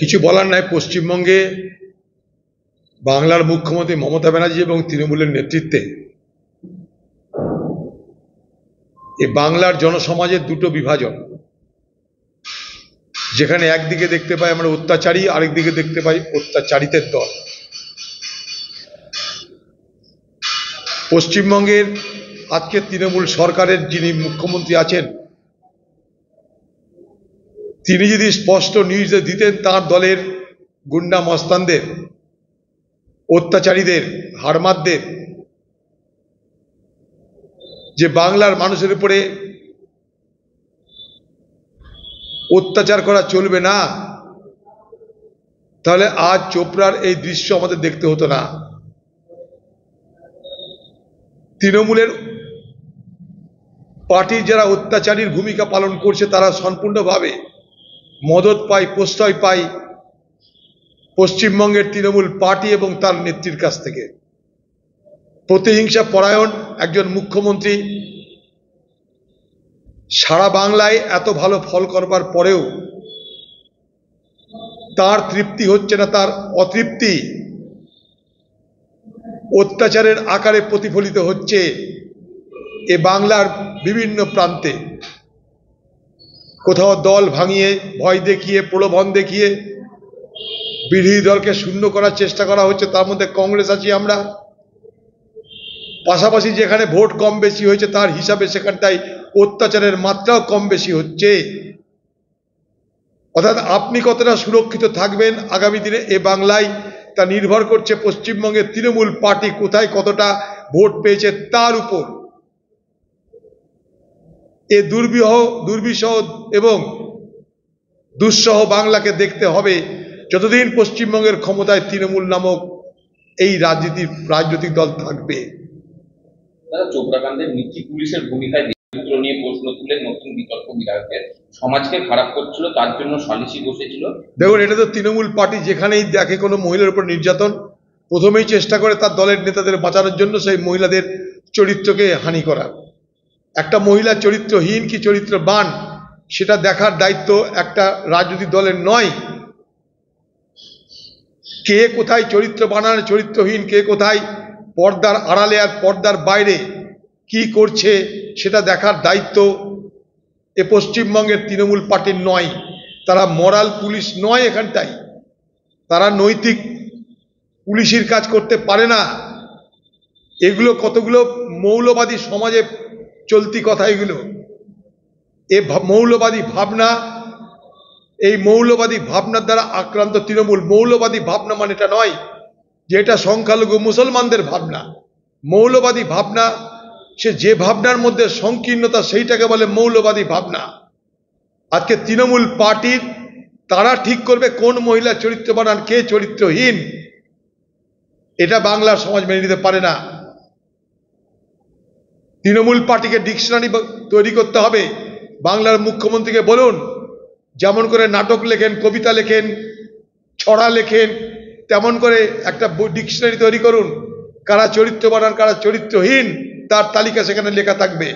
কিছু বলার নাই। পশ্চিমবঙ্গে বাংলার মুখ্যমন্ত্রী মমতা ব্যানার্জি এবং তৃণমূলের নেতৃত্বে এই বাংলার জনসমাজের দুটো বিভাজন, যেখানে একদিকে দেখতে পাই আমরা অত্যাচারী, আরেকদিকে দেখতে পাই অত্যাচারিতের দল। পশ্চিমবঙ্গের আজকে তৃণমূল সরকারের যিনি মুখ্যমন্ত্রী আছেন, তিনি যদি স্পষ্ট নির্দেশ দিতেন তার দলের গুন্ডা মস্তানদের, অত্যাচারীদের, হারমাদদের যে বাংলার মানুষের উপরে অত্যাচার করা চলবে না, তাহলে আজ চোপড়ার এই দৃশ্য আমাদের দেখতে হতো না। তৃণমূলের পার্টির যারা অত্যাচারীর ভূমিকা পালন করছে তারা সম্পূর্ণভাবে মদত পায়, প্রশ্রয় পায় পশ্চিমবঙ্গের তৃণমূল পার্টি এবং তার নেত্রীর কাছ থেকে। প্রতিহিংসা পরায়ণ একজন মুখ্যমন্ত্রী সারা বাংলায় এত ভালো ফল করবার পরেও তার তৃপ্তি হচ্ছে না, তার অতৃপ্তি অত্যাচারের আকারে প্রতিফলিত হচ্ছে এ বাংলার বিভিন্ন প্রান্তে। কোথাও দল ভাঙিয়ে, ভয় দেখিয়ে, প্রলোভন দেখিয়ে বিরোধী দলকে শূন্য করার চেষ্টা করা হচ্ছে, তার মধ্যে কংগ্রেস আছি আমরা। পাশাপাশি যেখানে ভোট কম বেশি হয়েছে তার হিসাবে সেখানটায় অত্যাচারের মাত্রাও কম বেশি হচ্ছে। অর্থাৎ আপনি কতটা সুরক্ষিত থাকবেন আগামী দিনে এ বাংলায় তা নির্ভর করছে পশ্চিমবঙ্গের তৃণমূল পার্টি কোথায় কতটা ভোট পেয়েছে তার উপর। এ দুর্বিষহ এবং দুঃসহ বাংলাকে দেখতে হবে যতদিন পশ্চিমবঙ্গের ক্ষমতায় তৃণমূল নামক এই রাজনৈতিক দল থাকবে। চোপড়াকাণ্ডের নিচি পুলিশের ভূমিকায় নিয়ে প্রশ্ন তুলে নতুন বিতর্ক বিধায়কের, সমাজকে খারাপ করছিল, তার জন্য সালিশি বসেছিল। দেখুন, এটা তো তৃণমূল পার্টি যেখানেই দেখে কোনো মহিলার উপর নির্যাতন, প্রথমেই চেষ্টা করে তার দলের নেতাদের বাঁচানোর জন্য সেই মহিলাদের চরিত্রকে হানি করা। একটা মহিলা চরিত্রহীন কি চরিত্রবান সেটা দেখার দায়িত্ব একটা রাজনৈতিক দলের নয়। কে কোথায় চরিত্রবান আর চরিত্রহীন, কে কোথায় পর্দার আড়ালে আর পর্দার বাইরে কি করছে সেটা দেখার দায়িত্ব এ পশ্চিমবঙ্গের তৃণমূল পার্টির নয়। তারা মরাল পুলিশ নয়, এখানটাই তারা নৈতিক পুলিশের কাজ করতে পারে না। এগুলো কতগুলো মৌলবাদী সমাজে চলতি কথা। এগুলো মৌলবাদী ভাবনা, এই মৌলবাদী ভাবনার দ্বারা আক্রান্ত তৃণমূল। মৌলবাদী ভাবনা মানে এটা নয় যে এটা সংখ্যালঘু মুসলমানদের ভাবনা। মৌলবাদী ভাবনা সে যে ভাবনার মধ্যে সংকীর্ণতা সেইটাকে বলে মৌলবাদী ভাবনা। আজকে তৃণমূল পার্টির তারা ঠিক করবে কোন মহিলা চরিত্রবান আর কে চরিত্রহীন। এটা বাংলার সমাজ মেনে নিতে পারে না। তৃণমূল পার্টিকে ডিকশনারি তৈরি করতে হবে। বাংলার মুখ্যমন্ত্রীকে বলুন যেমন করে নাটক লেখেন, কবিতা লেখেন, ছড়া লেখেন, তেমন করে একটা ডিকশনারি তৈরি করুন। কারা চরিত্রবান আর কারা চরিত্রহীন তার তালিকা সেখানে লেখা থাকবে।